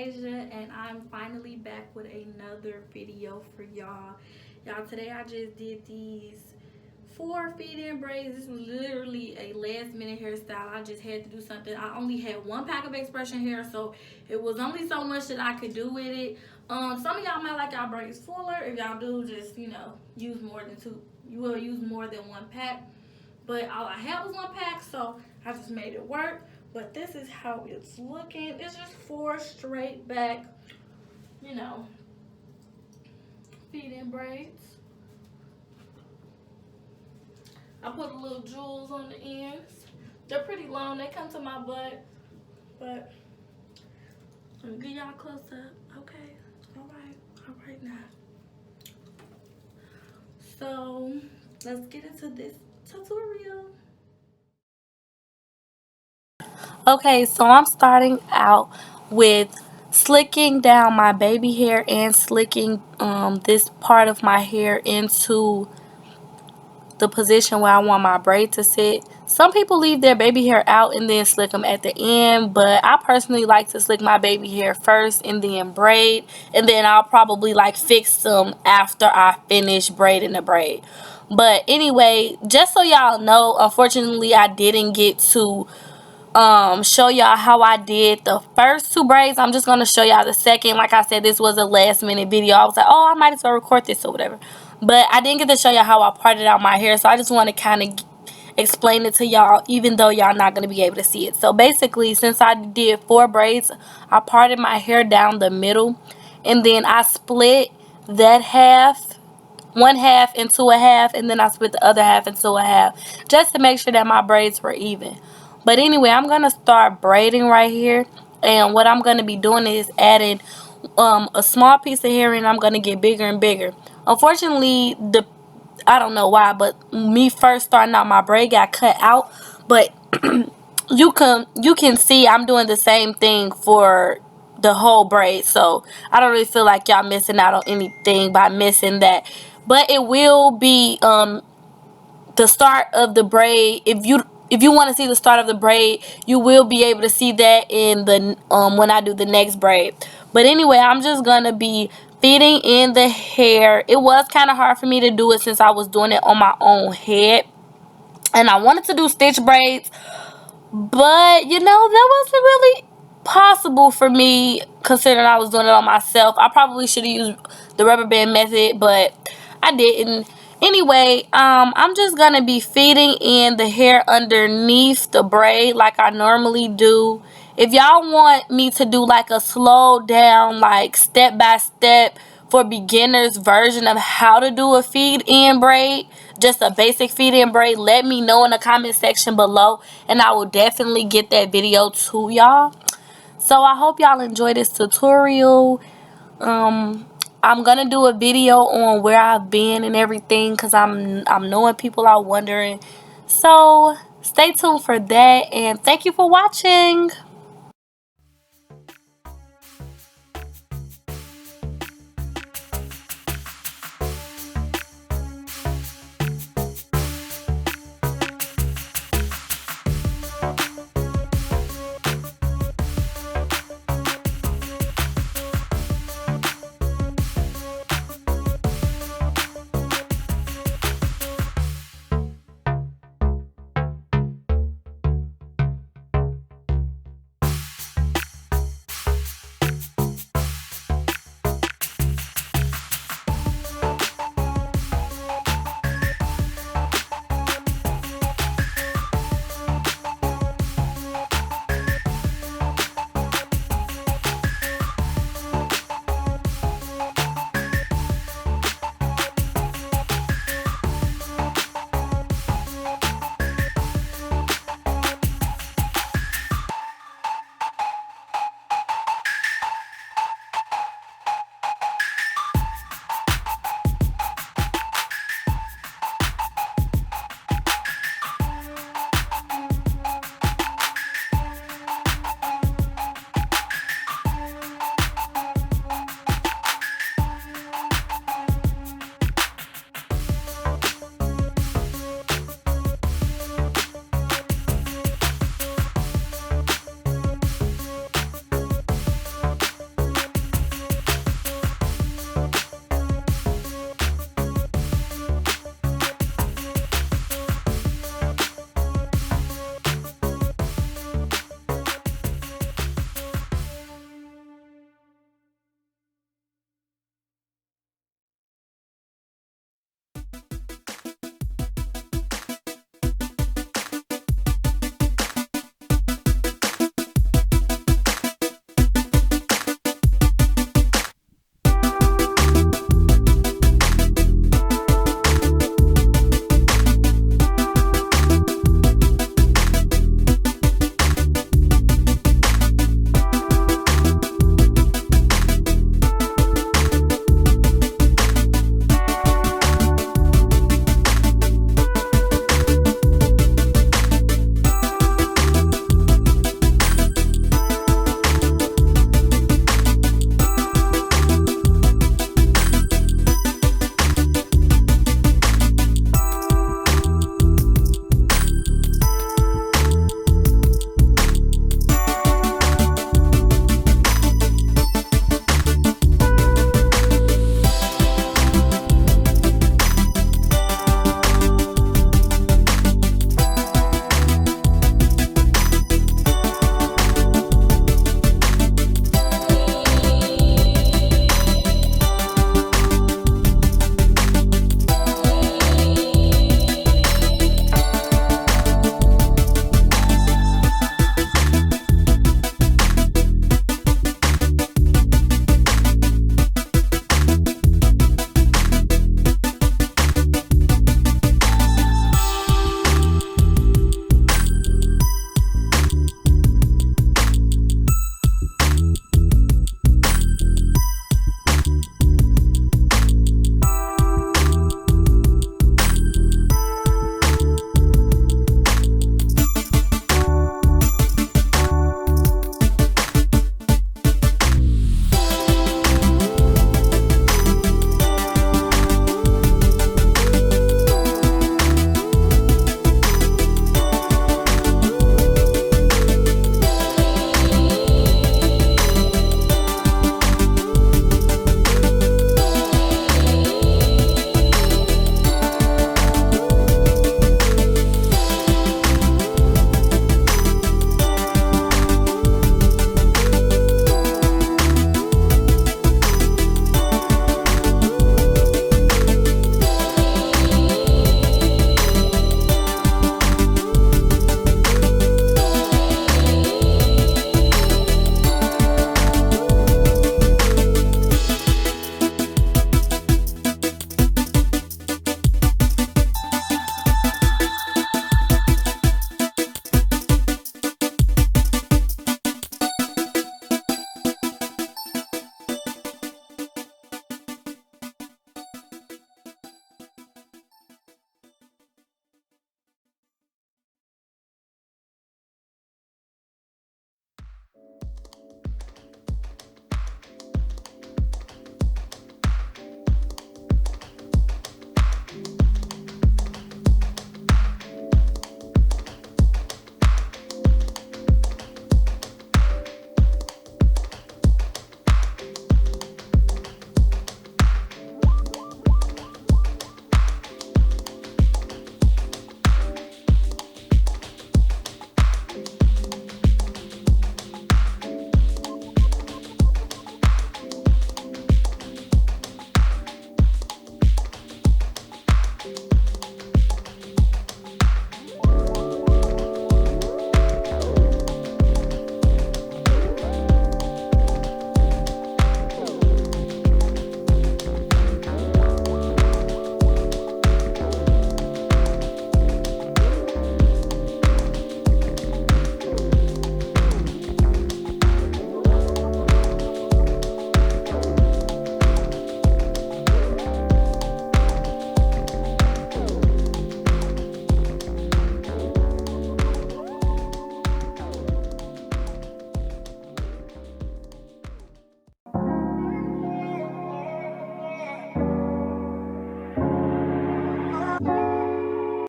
Asia, and I'm finally back with another video for y'all. Today I just did these 4 feed in braids. This was literally a last minute hairstyle. I just had to do something. I only had 1 pack of expression hair, so it was only so much that I could do with it. Some of y'all might like y'all braids fuller. If y'all do, just use more than 2. You will use more than 1 pack. But all I had was 1 pack, so I just made it work. But this is how it's looking. It's just 4 straight back, feed in braids. I put a little jewels on the ends. They're pretty long. They come to my butt. But let me get y'all close up. Okay. All right now. So let's get into this tutorial. Okay, so I'm starting out with slicking down my baby hair and slicking this part of my hair into the position where I want my braid to sit. Some people leave their baby hair out and then slick them at the end, but I personally like to slick my baby hair first and then braid, and then I'll probably fix them after I finish braiding the braid. But anyway, just so y'all know, unfortunately I didn't get to show y'all how I did the first 2 braids. I'm just gonna show y'all the second. Like I said, this was a last minute video. I was like, oh, I might as well record this or whatever, but I didn't get to show y'all how I parted out my hair, so I just want to kind of explain it to y'all, even though y'all not gonna be able to see it. So basically, since I did 4 braids, I parted my hair down the middle, and then I split that half, 1 half into a half, and then I split the other half into a half, just to make sure that my braids were even. But anyway, I'm going to start braiding right here. And what I'm going to be doing is adding a small piece of hair, and I'm going to get bigger and bigger. Unfortunately, I don't know why, but me first starting out, my braid got cut out. But you can see I'm doing the same thing for the whole braid. So I don't really feel like y'all missing out on anything by missing that. But it will be the start of the braid. If you want to see the start of the braid, you will be able to see that in the when I do the next braid. But anyway, I'm just gonna be feeding in the hair. It was kind of hard for me to do it since I was doing it on my own head, and I wanted to do stitch braids, but that wasn't really possible for me considering I was doing it on myself. I probably should have used the rubber band method, but I didn't. Anyway, I'm just gonna be feeding in the hair underneath the braid like I normally do. If y'all want me to do a slow down, step by step for beginners version of how to do a feed in braid, just a basic feed in braid, let me know in the comment section below, and I will definitely get that video to y'all. So I hope y'all enjoy this tutorial. I'm gonna do a video on where I've been and everything, because I'm knowing people are wondering. So stay tuned for that, and thank you for watching.